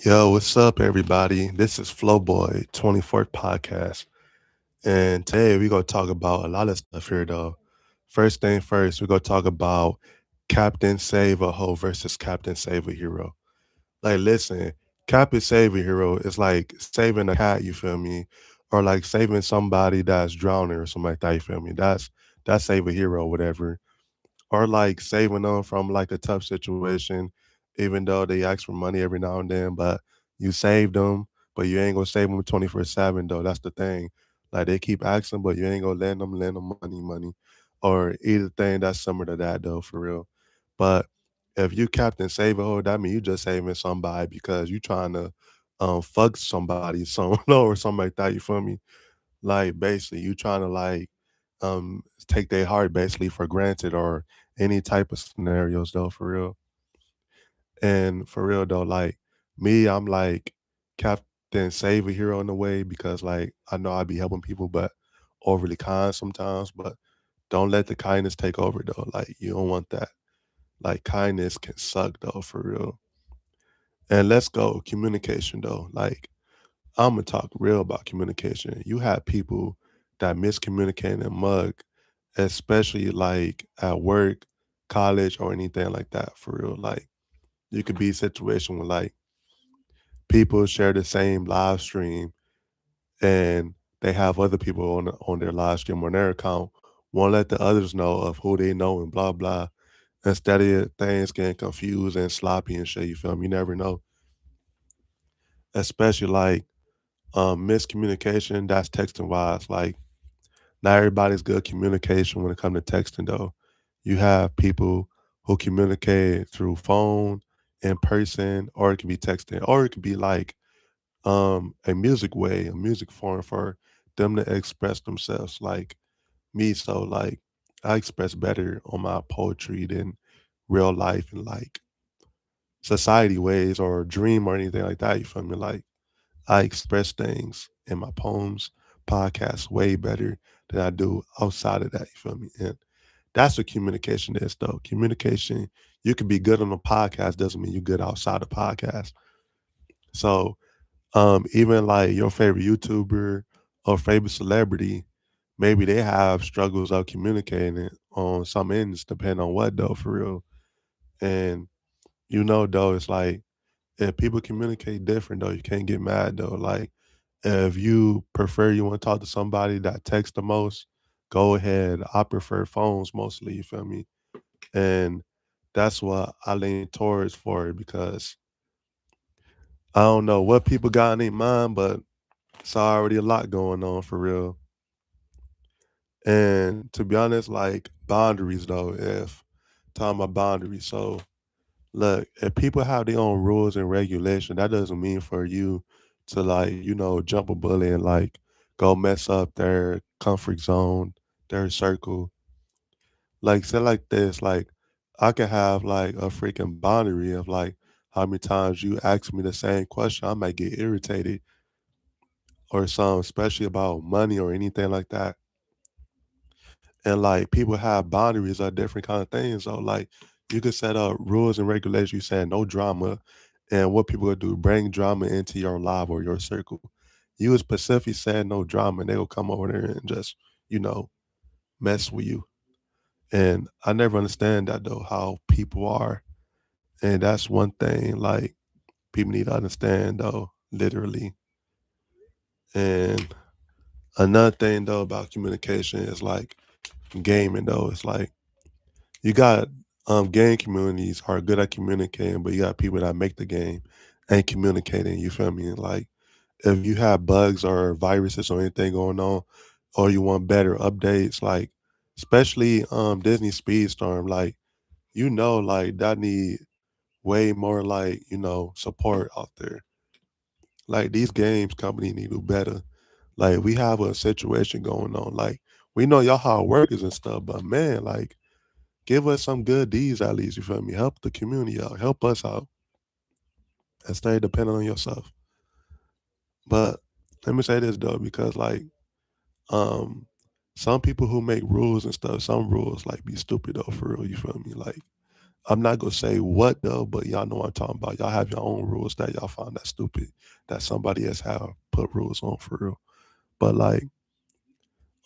Yo, what's up, everybody? This is Flowboy 24th podcast, and today we're gonna talk about a lot of stuff here. Though, first thing first, we're gonna talk about Captain Save a Hoe versus Captain Save a Hero. Like, listen, Captain Save a Hero is like saving a cat. You feel me? Or like saving somebody that's drowning or something like that. You feel me? That's Save a Hero, whatever, or like saving them from like a tough situation, even though they ask for money every now and then, but you saved them, but you ain't gonna save them 24/7 though. That's the thing. Like they keep asking, but you ain't gonna lend them money, or either thing that's similar to that though, for real. But if you Captain Save a Hoe, that mean you just saving somebody because you trying to fuck somebody, some or something like that. You feel me? Like basically you trying to like take their heart basically for granted or any type of scenarios though, for real. And for real though, like me, I'm like Captain Save a Hero in a way because like I know I be helping people but overly kind sometimes, but don't let the kindness take over though. Like you don't want that. Like kindness can suck though, for real. And let's go communication though. Like I'm gonna talk real about communication. You have people that miscommunicate and mug, especially like at work, college, or anything like that. For real, like you could be a situation where like people share the same live stream and they have other people on their live stream on their account, won't let the others know of who they know and blah blah. Instead of things getting confused and sloppy and shit, you feel me? You never know. Especially like miscommunication, that's texting wise. Like not everybody's good communication when it comes to texting though. You have people who communicate through phone, in person, or it could be texting, or it could be like a music way, a music form for them to express themselves. Like me, so like I express better on my poetry than real life and like society ways or dream or anything like that. You feel me? Like I express things in my poems, podcasts way better than I do outside of that. You feel me? And that's what communication is, though. Communication, you can be good on a podcast, doesn't mean you're good outside the podcast. So, even like your favorite YouTuber or favorite celebrity, maybe they have struggles of communicating on some ends, depending on what, though, for real. And though, it's like if people communicate different, though, you can't get mad, though. Like, if you prefer you want to talk to somebody that texts the most, go ahead. I prefer phones mostly, you feel me? And that's what I lean towards for it because I don't know what people got in their mind, but it's already a lot going on for real. And to be honest, like boundaries though, if talking about boundaries. So look, if people have their own rules and regulation, that doesn't mean for you to like, jump a bully and like go mess up their comfort zone, their circle. Like say like this, like I could have like a freaking boundary of like how many times you ask me the same question, I might get irritated or something, especially about money or anything like that. And like people have boundaries or different kind of things. So like you could set up rules and regulations. You saying no drama, and what people gonna do? Bring drama into your life or your circle. You specifically saying no drama, and they will come over there and just you know mess with you. And I never understand that though how people are, and that's one thing like people need to understand though, literally. And another thing though about communication is like gaming though. It's like you got game communities are good at communicating, but you got people that make the game ain't communicating. You feel me? Like if you have bugs or viruses or anything going on, or you want better updates, like especially Disney Speedstorm, like like that need way more like support out there. Like these games company need to do better. Like we have a situation going on. Like we know y'all hard workers and stuff, but man, like give us some good deeds at least. You feel me? Help the community out. Help us out and stay dependent on yourself. But let me say this though, because like um some people who make rules and stuff, some rules like be stupid though for real. You feel me? Like I'm not gonna say what though, but y'all know what I'm talking about. Y'all have your own rules that y'all find that stupid that somebody else have put rules on for real. But like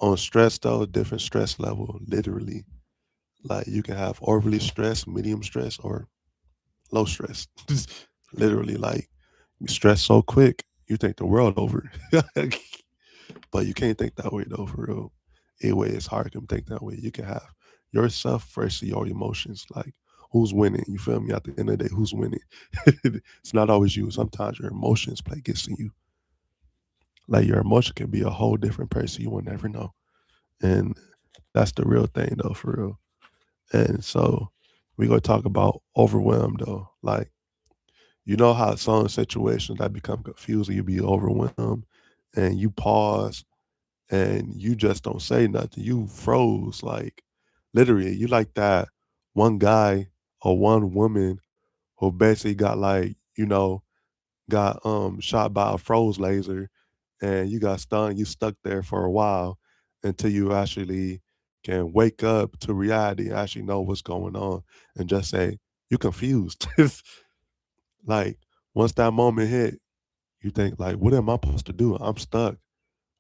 on stress though, different stress level, literally. Like you can have overly stress, medium stress, or low stress. Literally, like you stress so quick, you think the world over. But you can't think that way though, for real. Anyway, it's hard to think that way. You can have yourself versus your emotions. Like who's winning? You feel me? At the end of the day, who's winning? It's not always you. Sometimes your emotions play against you. Like your emotion can be a whole different person. You will never know. And that's the real thing though, for real. And so we gonna talk about overwhelmed though. Like you know how some situations that become confusing, you be overwhelmed and you pause and you just don't say nothing. You froze. Like literally, you like that one guy or one woman who basically got like, got shot by a froze laser and you got stunned, you stuck there for a while until you actually can wake up to reality, actually know what's going on, and just say, you confused. Like once that moment hit, you think like, what am I supposed to do? I'm stuck.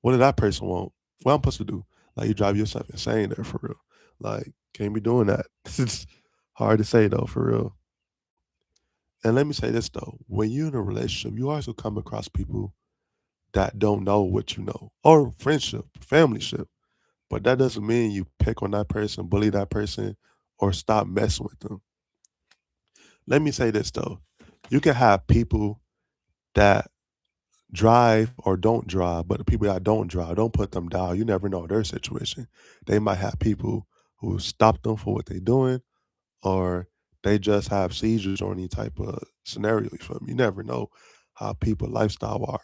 What did that person want? What I'm supposed to do? Like you drive yourself insane there for real. Like can't be doing that. It's hard to say though for real. And let me say this though, when you're in a relationship, you also come across people that don't know what you know, or friendship, family ship. But that doesn't mean you pick on that person, bully that person, or stop messing with them. Let me say this though, you can have people that drive or don't drive, but the people that don't drive, don't put them down. You never know their situation. They might have people who stop them for what they're doing, or they just have seizures or any type of scenario. You feel me? You never know how people lifestyle are.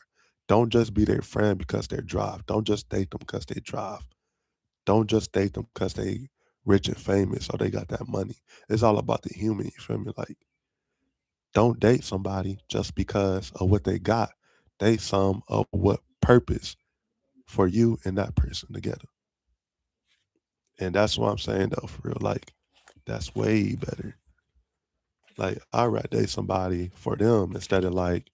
Don't just be their friend because they drive. Don't just date them because they drive. Don't just date them because they rich and famous or they got that money. It's all about the human. You feel me? Like don't date somebody just because of what they got. Date some of what purpose for you and that person together. And that's what I'm saying though, for real. Like that's way better. Like I'd rather date somebody for them instead of like,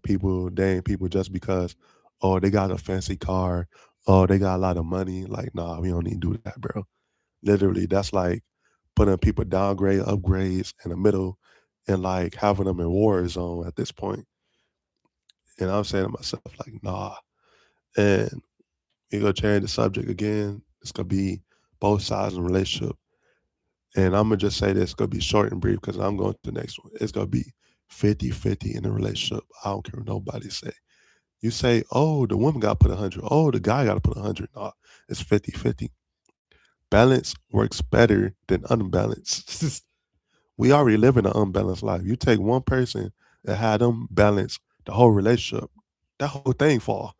people dating people just because, oh, they got a fancy car, oh, they got a lot of money. Like, nah, we don't need to do that, bro. Literally, that's like putting people downgrade, upgrades in the middle, and like having them in war zone at this point. And I'm saying to myself, like, nah. And you gonna change the subject again. It's gonna be both sides in a relationship. And I'm gonna just say this, it's gonna be short and brief because I'm going to the next one. It's gonna be 50-50 in a relationship. I don't care what nobody say. You say, oh, the woman gotta put 100. Oh, the guy gotta put 100. No, it's 50-50. Balance works better than unbalance. We already live in an unbalanced life. You take one person that had them balance the whole relationship, that whole thing fall.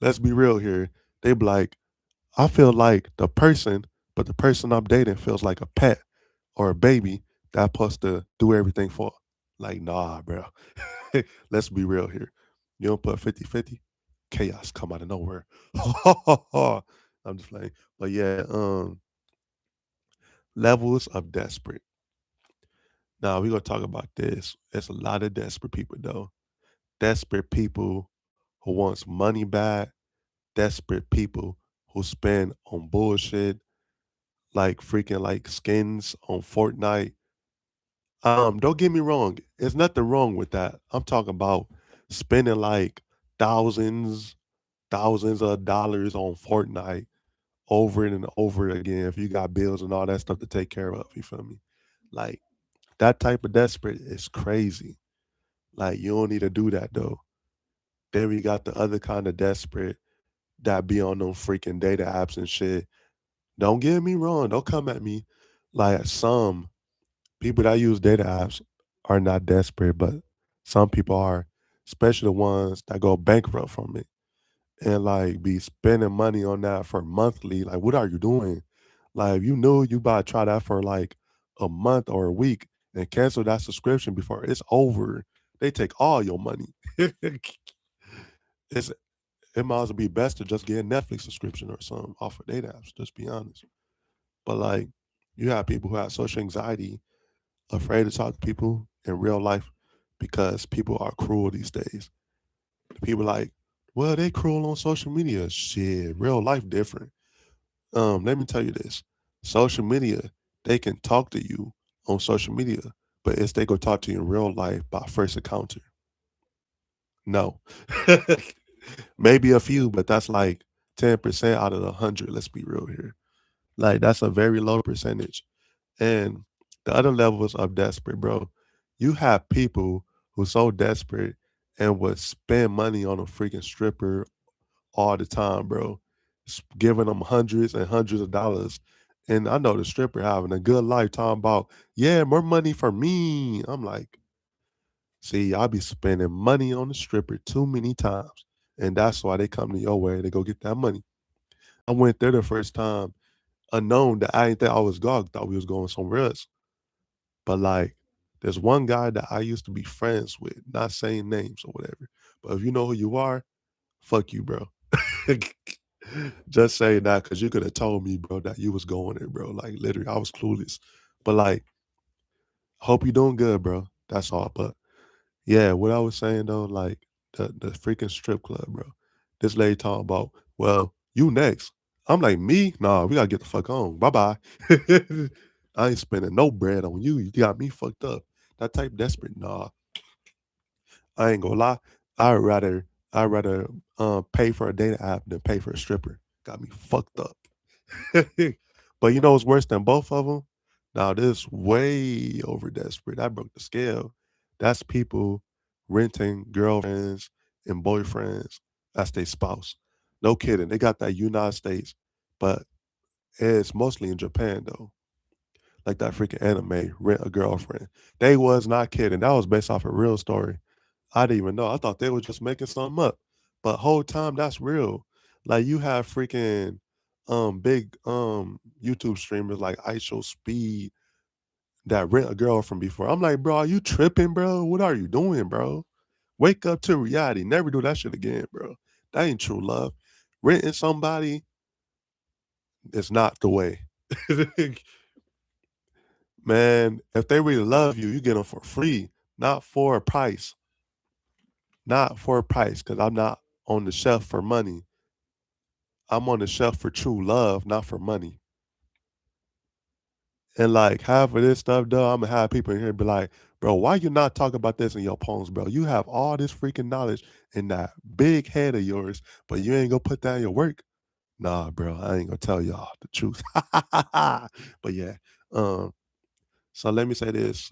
Let's be real here. They be like, I feel like the person, but the person I'm dating feels like a pet or a baby that I'm supposed to do everything for. Like, nah, bro. Let's be real here. You don't put 50-50, chaos come out of nowhere. I'm just playing. But yeah, levels of desperate. Now we're gonna talk about this. There's a lot of desperate people though. Desperate people who wants money back, desperate people who spend on bullshit, like freaking like skins on Fortnite. Don't get me wrong. There's nothing wrong with that. I'm talking about spending like thousands, thousands of dollars on Fortnite over and over again if you got bills and all that stuff to take care of. You feel me? Like that type of desperate is crazy. Like you don't need to do that though. Then we got the other kind of desperate that be on them freaking data apps and shit. Don't get me wrong. Don't come at me like some people that use data apps are not desperate, but some people are, especially the ones that go bankrupt from it and like be spending money on that for monthly. Like, what are you doing? Like, if you knew you about to try that for like a month or a week and cancel that subscription before it's over, they take all your money. it's it might as well be best to just get a Netflix subscription or something off of data apps. Just be honest. But like You have people who have social anxiety, afraid to talk to people in real life because people are cruel these days. People like, well, they cruel on social media. Shit, real life different. Let me tell you this. Social media, they can talk to you on social media, but if they go talk to you in real life by first encounter, no. Maybe a few, but that's like 10% out of 100. Let's be real here. Like, that's a very low percentage. And the other levels of desperate, bro, you have people who so desperate and would spend money on a freaking stripper all the time, bro, giving them hundreds and hundreds of dollars. And I know the stripper having a good life talking about, yeah, more money for me. I'm like, see, I be spending money on the stripper too many times. And that's why they come to your way to go get that money. I went there the first time unknown that I didn't think I was God, thought we was going somewhere else. But like, there's one guy that I used to be friends with, not saying names or whatever. But if you know who you are, fuck you, bro. Just saying that because you could have told me, bro, that you was going there, bro. Like literally, I was clueless. But like, hope you doing good, bro. That's all. But yeah, what I was saying though, like the freaking strip club, bro. This lady talking about, well, you next. I'm like, me? Nah, we gotta get the fuck on. Bye bye. I ain't spending no bread on you. You got me fucked up. That type desperate. Nah, I ain't gonna lie. I'd rather pay for a dating app than pay for a stripper. Got me fucked up. But you know what's worse than both of them? Now this way over desperate. I broke the scale. That's people renting girlfriends and boyfriends as their spouse. No kidding. They got that United States, but it's mostly in Japan though. Like that freaking anime, Rent a Girlfriend. They was not kidding. That was based off a real story. I didn't even know. I thought they were just making something up. But whole time that's real. Like you have freaking big YouTube streamers like ISO Speed that rent a girl from before. I'm like, bro, are you tripping, bro? What are you doing, bro? Wake up to reality. Never do that shit again, bro. That ain't true love. Renting somebody is not the way. Man, if they really love you, you get them for free, not for a price. Not for a price, because I'm not on the shelf for money. I'm on the shelf for true love, not for money. And like half of this stuff, though, I'm gonna have people in here be like, bro, why you not talking about this in your poems, bro? You have all this freaking knowledge in that big head of yours, but you ain't gonna put that in your work. Nah, bro, I ain't gonna tell y'all the truth. But yeah, um, so let me say this.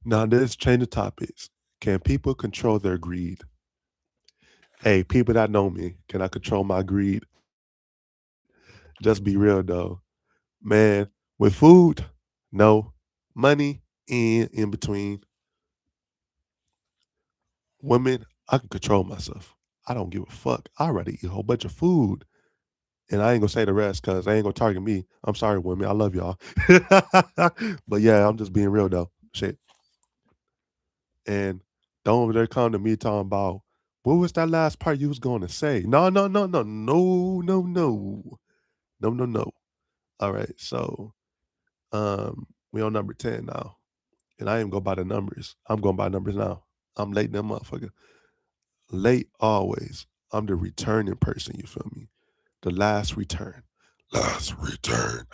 Now this change the topics. Can people control their greed? Hey, people that know me, can I control my greed? Just be real though. Man, with food, no. Money, in between. Women, I can control myself. I don't give a fuck. I'd rather eat a whole bunch of food. And I ain't gonna say the rest because they ain't gonna target me. I'm sorry, women. I love y'all. But yeah, I'm just being real though. Shit. And don't over there come to me talking about what was that last part you was gonna say? No, no, no, no, no, no, no. No, no, no. All right. So we on number 10 now. And I ain't go by the numbers. I'm going by numbers now. I'm late than motherfucker. Late always. I'm the returning person, you feel me? The last return. Last return.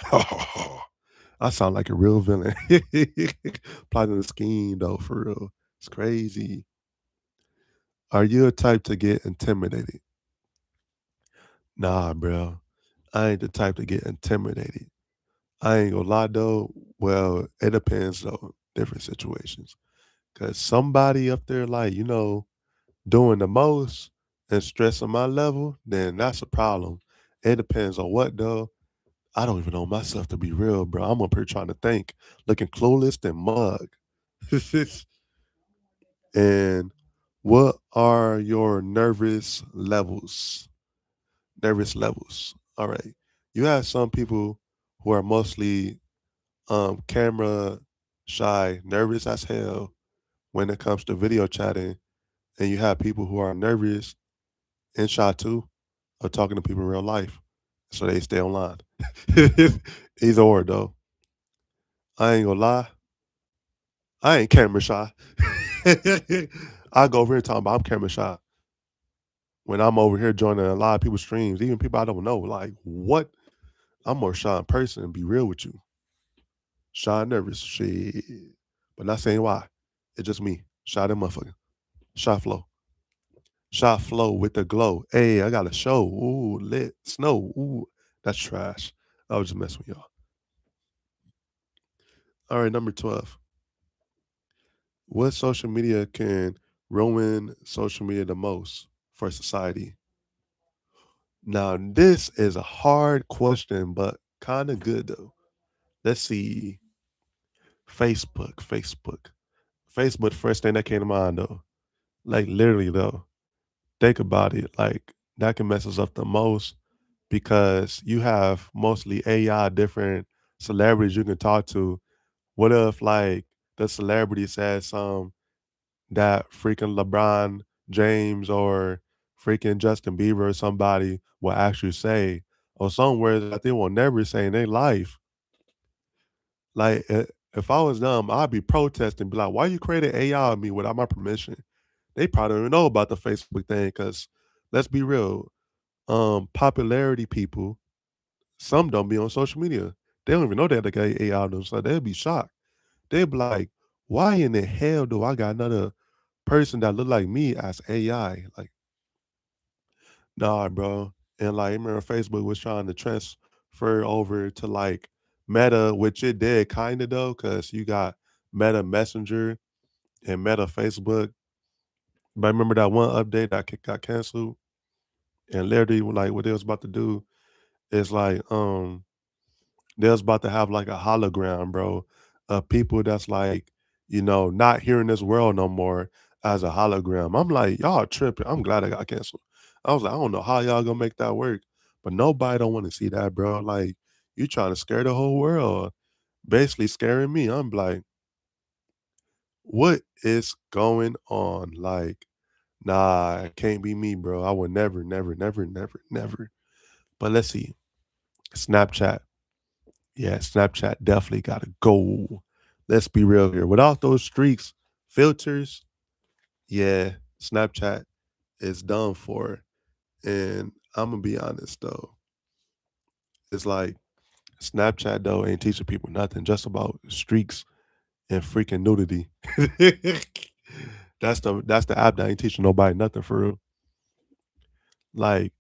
I sound like a real villain. Plotting a scheme though, for real. It's crazy. Are you a type to get intimidated? Nah, bro. I ain't the type to get intimidated. I ain't gonna lie though. Well, it depends though. Different situations. Cause somebody up there, like, doing the most and stressing my level, then that's a problem. It depends on what though. I don't even know myself to be real, bro. I'm up here trying to think, looking clueless and mug. And what are your nervous levels? Nervous levels. All right. You have some people who are mostly camera shy, nervous as hell when it comes to video chatting, and you have people who are nervous and shy too of talking to people in real life. so they stay online. Either or though. I ain't gonna lie, I ain't camera shy. I go over here talking about I'm camera shy. When I'm over here joining a lot of people's streams, even people I don't know, like what? I'm more shy in person and be real with you. Shy and nervous, shit. But not saying why. It's just me. Shy that motherfucker. Shy flow. Shy flow with the glow. Hey, I got a show. Ooh, lit. Snow. Ooh, that's trash. I was just messing with y'all. All right, number 12. What social media can ruin social media the most for society? Now, this is a hard question, but kind of good though. Let's see. Facebook, Facebook. Facebook, first thing that came to mind though. Like literally though. Think about it. Like that can mess us up the most because you have mostly AI different celebrities you can talk to. What if like the celebrity says some that freaking LeBron James or freaking Justin Bieber or somebody will actually say, or some words that they will never say in their life. Like, if I was them, I'd be protesting, be like, why you creating AI on me without my permission? They probably don't even know about the Facebook thing because let's be real, popularity people, some don't be on social media. They don't even know that they got AI on them, so they'll be shocked. They'll be like, why in the hell do I got another person that look like me as AI? Like, nah, bro. And like, I remember Facebook was trying to transfer over to like Meta, which it did kind of though, because you got Meta Messenger and Meta Facebook. But I remember that one update that got canceled, and literally, like, what they was about to do is like, they was about to have like a hologram, bro, of people that's like, not here in this world no more as a hologram. I'm like, y'all tripping. I'm glad I got canceled. I was like, I don't know how y'all gonna make that work, but nobody don't want to see that, bro. Like, you trying to scare the whole world, basically scaring me. I'm like, what is going on? Like, nah, it can't be me, bro. I would never, never, never, never, never. But let's see. Snapchat. Yeah, Snapchat definitely got to go. Let's be real here. Without those streaks, filters, yeah, Snapchat is done for. And I'm gonna be honest though, it's like Snapchat though ain't teaching people nothing, just about streaks and freaking nudity. That's the app that ain't teaching nobody nothing for real. Like,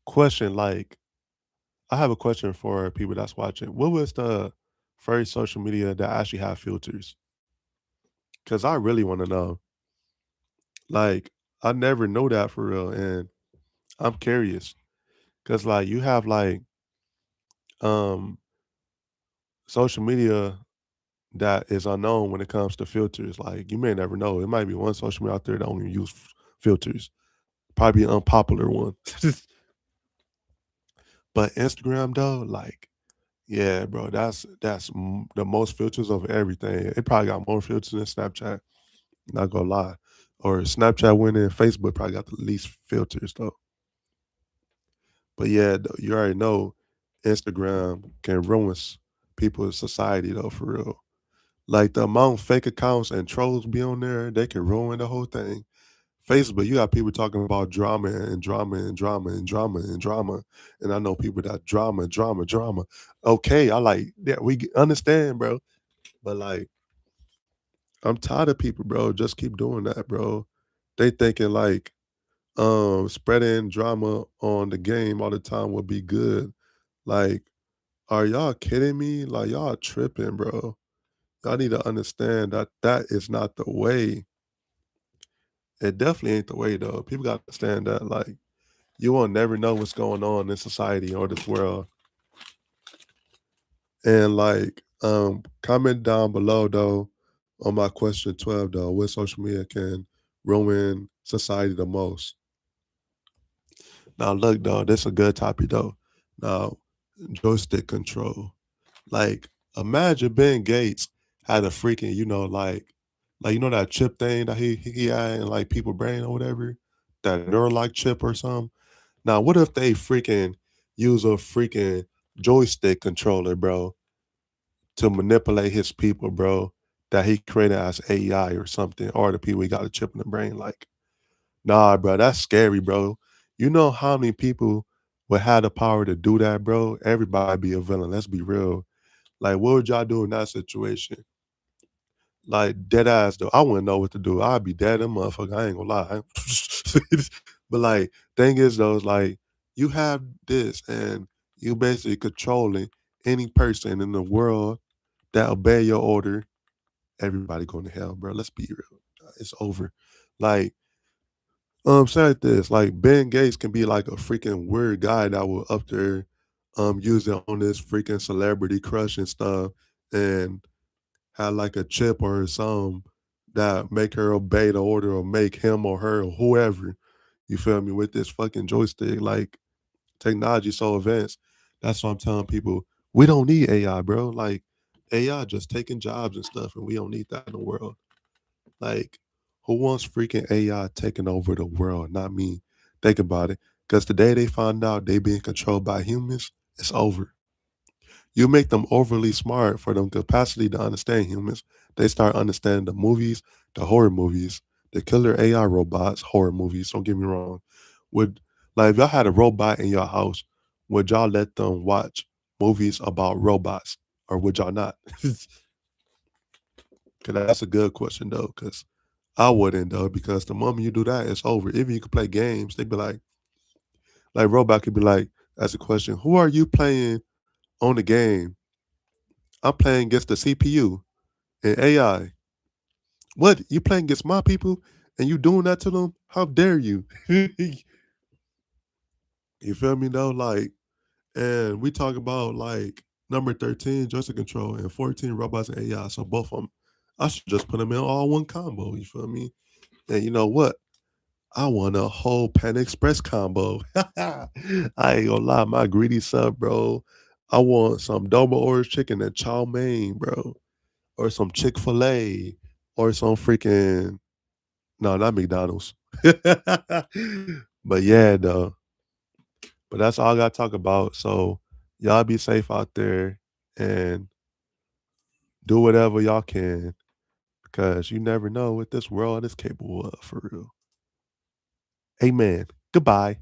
question, like, I have a question for people that's watching. What was the first social media that actually had filters? Because I really want to know. Like, I never know that for real, and I'm curious. Cause like you have like um social media that is unknown when it comes to filters. Like you may never know. It might be one social media out there that don't even use filters. Probably an unpopular one. But Instagram though, like, yeah, bro, that's the most filters of everything. It probably got more filters than Snapchat. Not gonna lie. Or Snapchat winning, Facebook probably got the least filters though. But yeah, you already know Instagram can ruin people's society though, for real. Like the amount of fake accounts and trolls be on there, they can ruin the whole thing. Facebook, you got people talking about drama and drama and drama and drama and drama. And I know people that drama, drama, drama. Okay, I like that. Understand, bro. But like, I'm tired of people, bro. Just keep doing that, bro. They thinking like spreading drama on the game all the time would be good. Like, are y'all kidding me? Like, y'all tripping, bro. Y'all need to understand that that is not the way. It definitely ain't the way, though. People got to understand that, like, you will never know what's going on in society or this world. And, like, comment down below, though, on my question 12, though, what social media can ruin society the most? Now, look, though, this a good topic, though. Now, joystick control. Like, imagine Ben Gates had a freaking, like that chip thing that he had in like people brain or whatever, that Neuralink chip or something. Now, what if they freaking use a freaking joystick controller, bro, to manipulate his people, bro, that he created as AI or something, or the people he got a chip in the brain. Like, nah, bro, that's scary, bro. You know how many people would have the power to do that, bro? Everybody be a villain. Let's be real. Like, what would y'all do in that situation? Like, dead ass though. I wouldn't know what to do. I'd be dead and motherfucker. I ain't gonna lie. But like, thing is though, is like you have this and you basically controlling any person in the world that obey your order. Everybody going to hell, bro. Let's be real. It's over. Like, say like this, like Ben Gates can be like a freaking weird guy that will up there use it on this freaking celebrity crush and stuff and had like a chip or some that make her obey the order or make him or her or whoever, you feel me, with this fucking joystick. Like technology so advanced. That's why I'm telling people we don't need AI, bro. Like AI just taking jobs and stuff, and we don't need that in the world. Like, who wants freaking AI taking over the world? Not me. Think about it. Because the day they find out they being controlled by humans, it's over. You make them overly smart for them capacity to understand humans. They start understanding the movies, the horror movies, the killer AI robots, horror movies. Don't get me wrong. Would like if y'all had a robot in your house, would y'all let them watch movies about robots, or would y'all not? Cause that's a good question though. Cause I wouldn't though. Because the moment you do that, it's over. Even you could play games, they'd be like robot could be like, ask a question. Who are you playing on the game? I'm playing against the CPU and AI. What? You playing against my people and you doing that to them? How dare you? You feel me though? Like, and we talk about like number 13, joystick control, and 14, robots and AI. So both of them, I should just put them in all one combo. You feel me? And you know what? I want a whole Pan Express combo. I ain't gonna lie, my greedy sub, bro. I want some double orange chicken and chow mein, bro, or some Chick Fil A, or some freaking no, not McDonald's. But yeah, though. But that's all I got to talk about. So y'all be safe out there and do whatever y'all can because you never know what this world is capable of for real. Amen. Goodbye.